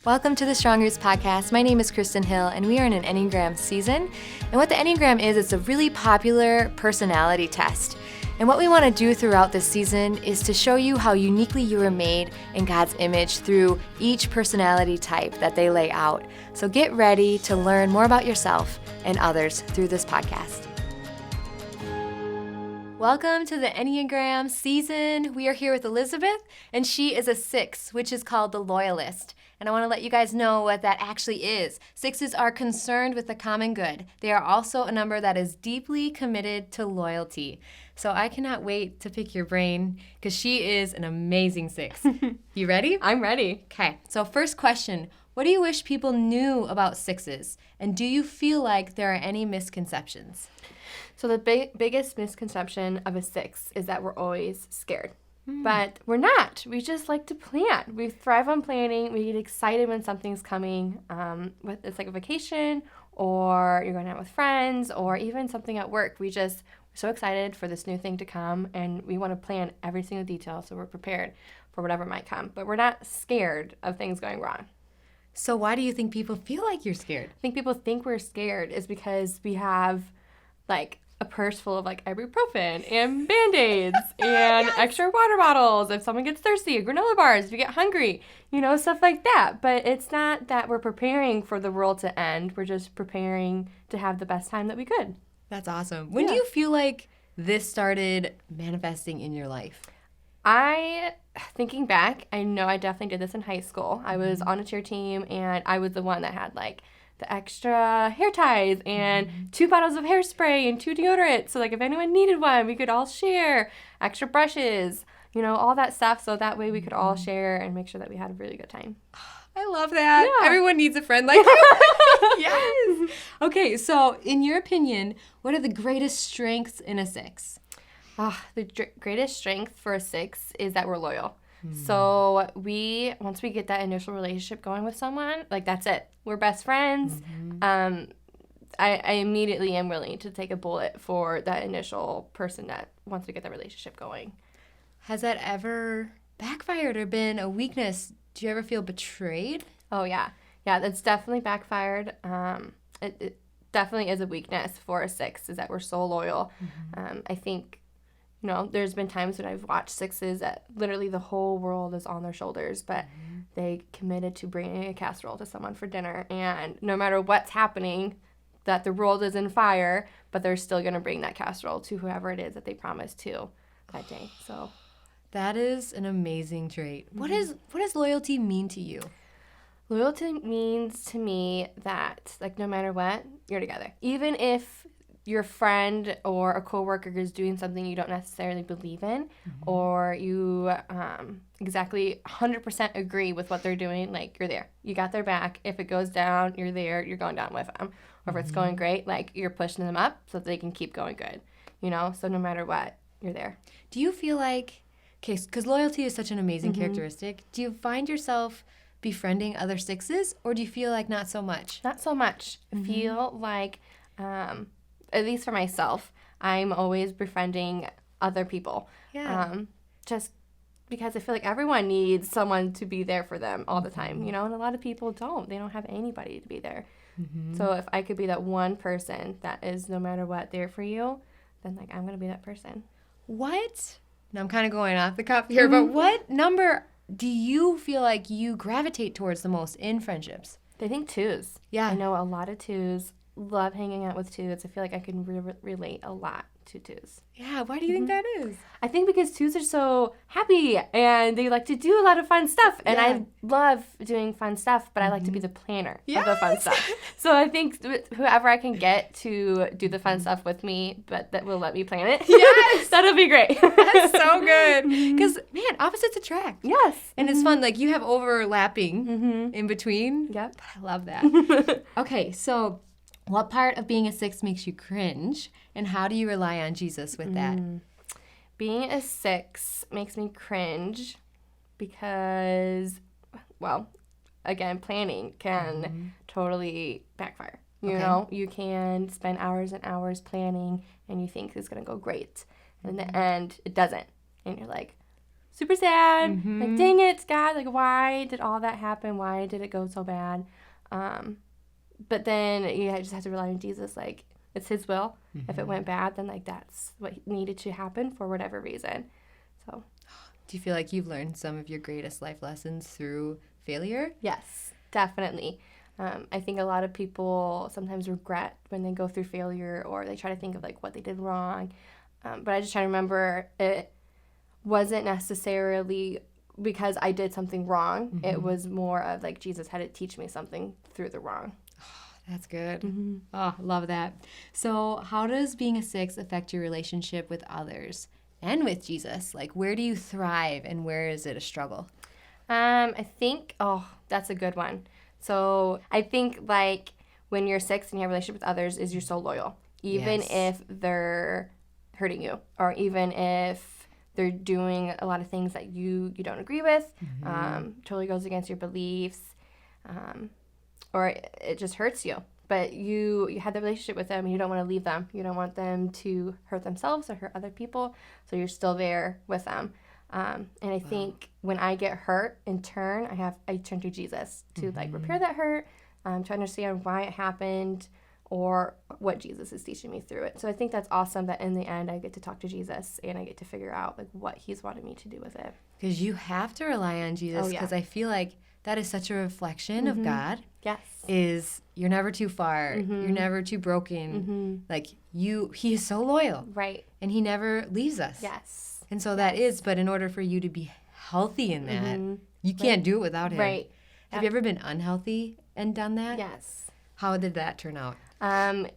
Welcome to the Strong Roots Podcast. My name is Kristin Hill, and we are in an Enneagram season. And what the Enneagram is, it's a really popular personality test. And what we want to do throughout this season is to show you how uniquely you are made in God's image through each personality type that they lay out. So get ready to learn more about yourself and others through this podcast. Welcome to the Enneagram season. We are here with Elizabeth, and she is a 6, which is called the Loyalist. And I want to let you guys know what that actually is. 6s are concerned with the common good. They are also a number that is deeply committed to loyalty. So I cannot wait to pick your brain because she is an amazing 6. You ready? I'm ready. Okay, so first question. What do you wish people knew about 6s? And do you feel like there are any misconceptions? So the biggest misconception of a 6 is that we're always scared. But we're not. We just like to plan. We thrive on planning. We get excited when something's coming. It's like a vacation, or you're going out with friends, or even something at work. We're so excited for this new thing to come, and we want to plan every single detail so we're prepared for whatever might come. But we're not scared of things going wrong. So why do you think people feel like you're scared? I think people think we're scared is because we have like a purse full of like ibuprofen and Band-Aids and Yes. extra water bottles if someone gets thirsty, granola bars if you get hungry, stuff like that. But it's not that we're preparing for the world to end. We're just preparing to have the best time that we could. That's awesome. When do you feel like this started manifesting in your life? Thinking back, I know I definitely did this in high school. I was on a cheer team, and I was the one that had like the extra hair ties and 2 bottles of hairspray and 2 deodorants. So like if anyone needed one, we could all share. Extra brushes, all that stuff. So that way we could all share and make sure that we had a really good time. I love that. Yeah. Everyone needs a friend like you. Yes. Okay, so in your opinion, what are the greatest strengths in a 6? The greatest strength for a 6 is that we're loyal. So once we get that initial relationship going with someone, like that's it. We're best friends. I immediately am willing to take a bullet for that initial person that wants to get that relationship going. Has that ever backfired or been a weakness? Do you ever feel betrayed? Oh, yeah. Yeah, that's definitely backfired. It definitely is a weakness for a 6 is that we're so loyal. I think there's been times when I've watched 6s that literally the whole world is on their shoulders, but they committed to bringing a casserole to someone for dinner. And no matter what's happening, that the world is in fire, but they're still going to bring that casserole to whoever it is that they promised to that day. So that is an amazing trait. What does loyalty mean to you? Loyalty means to me that, like, no matter what, you're together. Even if your friend or a coworker is doing something you don't necessarily believe in, or you exactly 100% agree with what they're doing, like, you're there. You got their back. If it goes down, you're there. You're going down with them. Or if it's going great, like, you're pushing them up so that they can keep going good. So no matter what, you're there. Do you feel like, because loyalty is such an amazing characteristic, do you find yourself befriending other 6s, or do you feel like not so much? Not so much. I feel like, at least for myself, I'm always befriending other people. Yeah. Just because I feel like everyone needs someone to be there for them all the time, and a lot of people don't. They don't have anybody to be there. So if I could be that one person that is no matter what there for you, then like I'm going to be that person. What? Now I'm kind of going off the cuff here, but what number do you feel like you gravitate towards the most in friendships? I think 2s. Yeah. I know a lot of 2s. Love hanging out with 2s. I feel like I can relate a lot to 2s. Yeah, why do you think that is? I think because 2s are so happy and they like to do a lot of fun stuff. And I love doing fun stuff, but I like to be the planner of the fun stuff. So I think whoever I can get to do the fun stuff with me, but that will let me plan it. Yes! That'll be great. That's so good. Because, man, opposites attract. Yes. And it's fun. Like, you have overlapping in between. Yep. I love that. Okay, so what part of being a 6 makes you cringe, and how do you rely on Jesus with that? Being a 6 makes me cringe because, well, again, planning can totally backfire. You can spend hours and hours planning, and you think it's going to go great. And in the end, it doesn't. And you're like, super sad. Like, dang it, God. Like, why did all that happen? Why did it go so bad? But then you just have to rely on Jesus. Like, it's his will. If it went bad, then, like, that's what needed to happen for whatever reason. So, do you feel like you've learned some of your greatest life lessons through failure? yes, definitely. I think a lot of people sometimes regret when they go through failure, or they try to think of, like, what they did wrong. But I just try to remember it wasn't necessarily because I did something wrong. It was more of, like, Jesus had to teach me something through the wrong. That's good. Oh, love that. So how does being a 6 affect your relationship with others and with Jesus? Like, where do you thrive and where is it a struggle? I think, that's a good one. So I think, like, when you're 6 and you have a relationship with others, is you're so loyal. Even if they're hurting you, or even if they're doing a lot of things that you don't agree with, totally goes against your beliefs, or it just hurts you. But you had the relationship with them, and you don't want to leave them. You don't want them to hurt themselves or hurt other people, so you're still there with them. And I think when I get hurt, in turn, I turn to Jesus to like repair that hurt, to understand why it happened, or what Jesus is teaching me through it. So I think that's awesome that in the end I get to talk to Jesus and I get to figure out like what he's wanted me to do with it. Because you have to rely on Jesus, because I feel like that is such a reflection of God. Yes. Is you're never too far. You're never too broken. Like he is so loyal. Right. And he never leaves us. Yes. And so that is, but in order for you to be healthy in that, you can't do it without him. Right. Have you ever been unhealthy and done that? Yes. How did that turn out?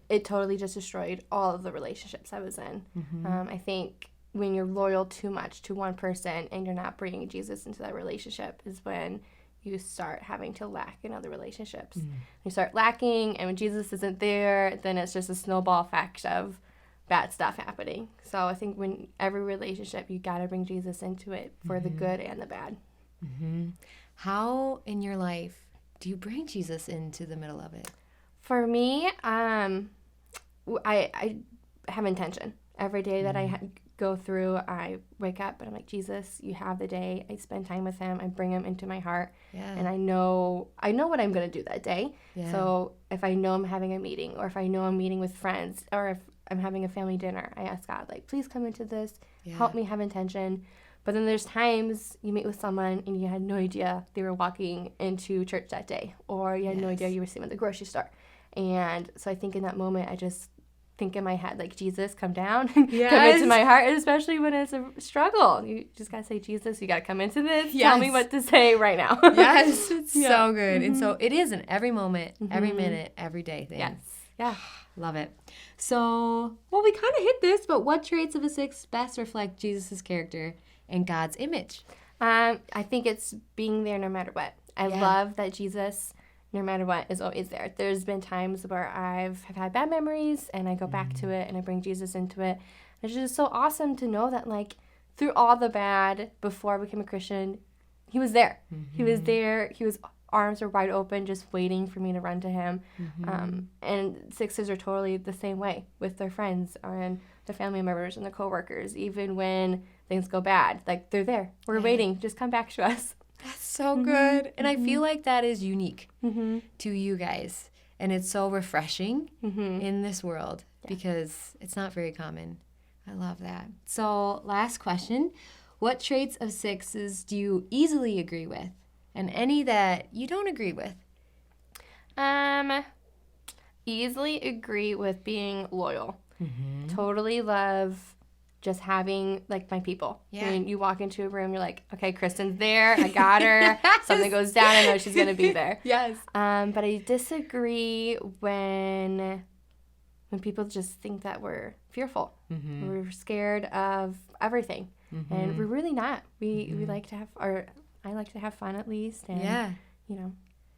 It totally just destroyed all of the relationships I was in. I think when you're loyal too much to one person and you're not bringing Jesus into that relationship is when you start having to lack in other relationships. You start lacking, and when Jesus isn't there, then it's just a snowball effect of bad stuff happening. So I think when every relationship, you got to bring Jesus into it for the good and the bad. How in your life do you bring Jesus into the middle of it? For me, I have intention. Every day that I go through, I wake up and I'm like, Jesus, you have the day. I spend time with him. I bring him into my heart. And I know what I'm going to do that day. So if I know I'm having a meeting, or if I know I'm meeting with friends, or if I'm having a family dinner, I ask God, like, please come into this. Help me have intention. But then there's times you meet with someone and you had no idea they were walking into church that day, or you had no idea you were seeing them at the grocery store. And so I think in that moment, I just think in my head, like, Jesus, come down, come into my heart, and especially when it's a struggle. You just got to say, Jesus, you got to come into this. Tell me what to say right now. It's so good. And so it is an every moment, every minute, every day thing. Yeah. Love it. So, well, we kind of hit this, but what traits of a 6 best reflect Jesus' character and God's image? I think it's being there no matter what. I love that Jesus, no matter what, is always there. There's been times where have had bad memories, and I go back to it, and I bring Jesus into it. It's just so awesome to know that, like, through all the bad, before I became a Christian, he was there. He was there. Arms were wide open, just waiting for me to run to him. And 6s are totally the same way with their friends and their family members and their coworkers. Even when things go bad, like, they're there. We're waiting. Just come back to us. That's so good. And I feel like that is unique to you guys. And it's so refreshing in this world because it's not very common. I love that. So last question. What traits of 6s do you easily agree with? And any that you don't agree with? Easily agree with being loyal. Totally love just having, like, my people. When you walk into a room, you're like, okay, Kristin's there. I got her. Something goes down, I know she's going to be there. But I disagree when people just think that we're fearful. We're scared of everything. And we're really not. We like to have I like to have fun, at least. And, you know.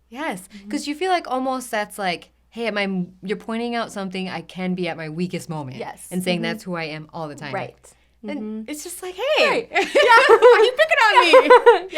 Yes, because you feel like almost that's like, hey, you're pointing out something I can be at my weakest moment. And saying that's who I am all the time. And it's just like, hey, why are you picking on me?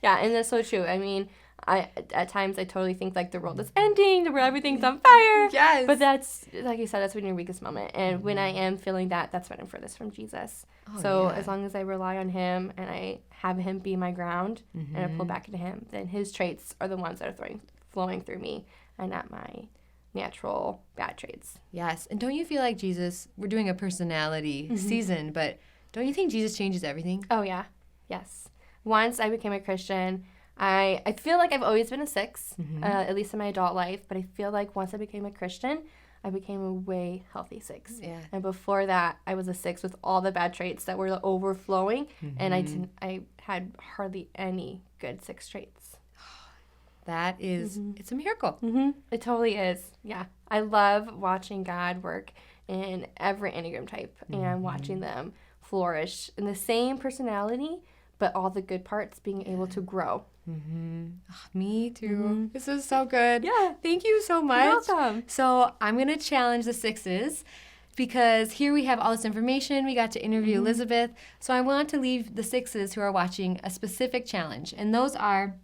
Yeah, and that's so true. I mean, at times I totally think, like, the world is ending, everything's on fire. But that's, like you said, that's when your weakest moment. And when I am feeling that, that's when I'm furthest from Jesus. So as long as I rely on him and I have him be my ground and I pull back into him, then his traits are the ones that are flowing through me and not my natural bad traits. Yes. And don't you feel like Jesus, we're doing a personality season, but don't you think Jesus changes everything? Oh, yeah. Yes. Once I became a Christian, I feel like I've always been a 6, at least in my adult life, but I feel like once I became a Christian, I became a way healthy 6. Yeah. And before that, I was a 6 with all the bad traits that were overflowing, and I had hardly any good 6 traits. That is, it's a miracle. It totally is. Yeah. I love watching God work in every Enneagram type and watching them flourish in the same personality, but all the good parts being able to grow. Me too. This is so good. Yeah. Thank you so much. You're welcome. So I'm going to challenge the 6s because here we have all this information. We got to interview Elizabeth. So I want to leave the 6s who are watching a specific challenge. And those are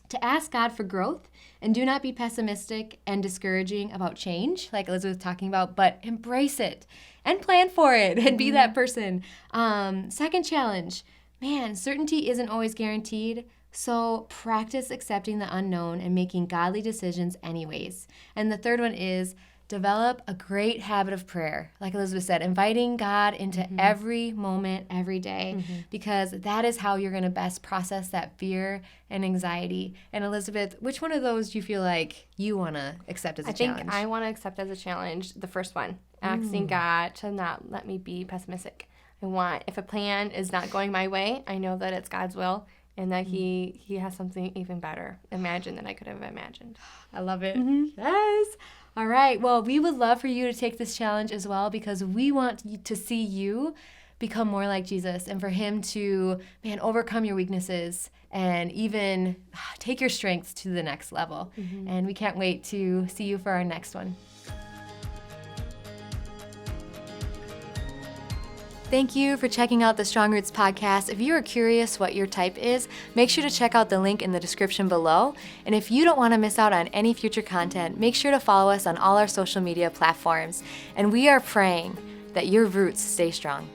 to ask God for growth and do not be pessimistic and discouraging about change, like Elizabeth was talking about, but embrace it and plan for it and be that person. Second challenge, man, certainty isn't always guaranteed. So practice accepting the unknown and making godly decisions anyways. And the third one is develop a great habit of prayer. Like Elizabeth said, inviting God into every moment, every day, because that is how you're going to best process that fear and anxiety. And Elizabeth, which one of those do you feel like you want to accept as a challenge? I think I want to accept as a challenge the first one, asking God to not let me be pessimistic. If a plan is not going my way, I know that it's God's will and that he has something even better imagined than I could have imagined. I love it. Yes. All right. Well, we would love for you to take this challenge as well because we want to see you become more like Jesus and for him to, overcome your weaknesses and even take your strengths to the next level. And we can't wait to see you for our next one. Thank you for checking out the Strong Roots podcast. If you are curious what your type is, make sure to check out the link in the description below. And if you don't want to miss out on any future content, make sure to follow us on all our social media platforms. And we are praying that your roots stay strong.